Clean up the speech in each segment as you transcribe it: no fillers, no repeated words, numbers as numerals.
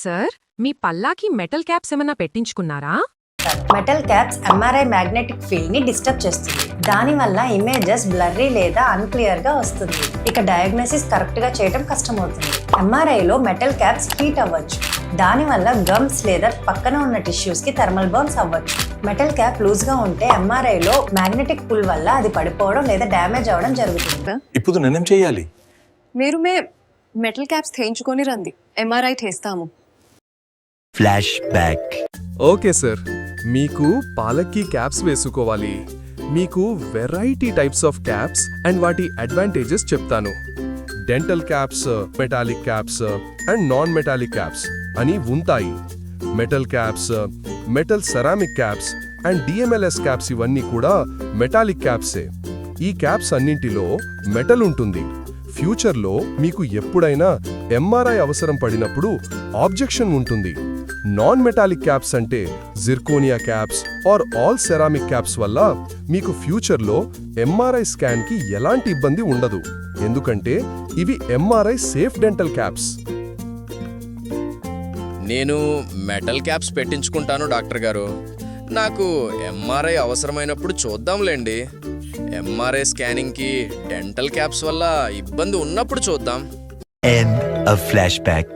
Sir, మీ పల్లాకి metal caps ఏమన్నా పెట్టించుకున్నారా? Metal caps MRI magnetic field ని డిస్టర్బ్ చేస్తుంది. దానివల్ల ఇమేజెస్ బ్లర్రీ లేదా అన్క్లియర్ గా వస్తుంది. ఇక డయాగ్నోసిస్ కరెక్ట్ గా చేయడం కష్టమవుతుంది. ఎంఆర్ఐలో మెటల్ క్యాప్స్ హీట్ అవ్వచ్చు. దానివల్ల గమ్స్ లేదా పక్కన ఉన్న టిష్యూస్ కి థర్మల్ బర్న్స్ అవ్వచ్చు. మెటల్ క్యాప్ లూజ్ గా ఉంటే ఎంఆర్ఐలో మ్యాగ్నెటిక్ పుల్ వల్ల అది పడిపోవడం లేదా డ్యామేజ్ అవ్వడం జరుగుతుంది. ఇప్పుడు నేనేం చేయాలి? మీరు మెటల్ క్యాప్స్ చేయించుకొని రండి, ఎంఆర్ఐ చేస్తాము. Flash back. ఓకే సార్, మీకు పాలక్కి క్యాప్స్ వేసుకోవాలి. మీకు variety types of caps and వాటి అడ్వాంటేజెస్ చెప్తాను. Dental caps, metallic caps and non metallic caps అని ఉంటాయి. Metal caps, metal ceramic caps and DMLS caps ఇవన్నీ కూడా మెటాలిక్ క్యాప్సే. ఈ క్యాప్స్ అన్నింటిలో మెటల్ ఉంటుంది. ఫ్యూచర్లో మీకు ఎప్పుడైనా ఎంఆర్ఐ అవసరం పడినప్పుడు ఆబ్జెక్షన్ ఉంటుంది. నాన్ మెటాలిక్ క్యాప్స్ అంటే zirconia caps or all ceramic caps వల్ల మీకు ఫ్యూచర్లో ఎంఆర్ఐ స్కాన్కి ఎలాంటి ఇబ్బంది ఉండదు, ఎందుకంటే ఇవి ఎంఆర్ఐ సేఫ్ డెంటల్ క్యాప్స్. నేను మెటల్ క్యాప్స్ పెట్టించుకుంటాను డాక్టర్ గారు. నాకు ఎంఆర్ఐ అవసరమైనప్పుడు చూద్దాంలేండి. ఎంఆర్ఐ స్కానింగ్కి డెంటల్ క్యాప్స్ వల్ల ఇబ్బంది ఉన్నప్పుడు చూద్దాం. End of flashback.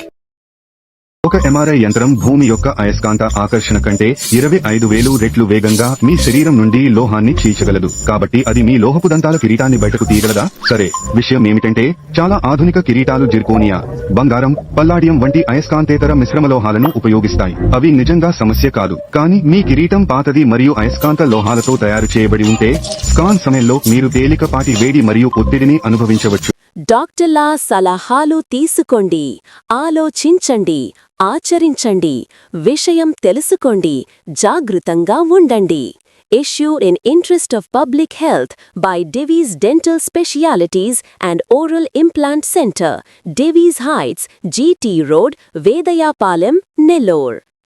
ఒక ఎంఆర్ఐ యంత్రం భూమి యొక్క అయస్కాంత ఆకర్షణ కంటే 25,000 రెట్లు వేగంగా మీ శరీరం నుండి లోహాన్ని చీల్చగలదు. కాబట్టి అది మీ లోహపు దంతాల కిరీటాన్ని బయటకు తీయగలదా? సరే, విషయం ఏమిటంటే చాలా ఆధునిక కిరీటాలు జిర్కోనియా, బంగారం, పల్లాడియం వంటి అయస్కాంతేతర మిశ్రమలోహాలను ఉపయోగిస్తాయి. అవి నిజంగా సమస్య కాదు. కానీ మీ కిరీటం పాతది మరియు అయస్కాంత లోహాలతో తయారు చేయబడి ఉంటే స్కాన్ సమయంలో మీరు తేలికపాటి వేడి మరియు ఒత్తిడిని అనుభవించవచ్చు. డాక్టర్ల సలహాలు తీసుకోండి, ఆలోచించండి, ఆచరించండి, విషయం తెలుసుకోండి, జాగృతంగా ఉండండి. Issued in interest of public health by Divi's Dental Specialities and Oral Implant Center, Divi's Heights, GT Road, Vedayapalam, Nellore.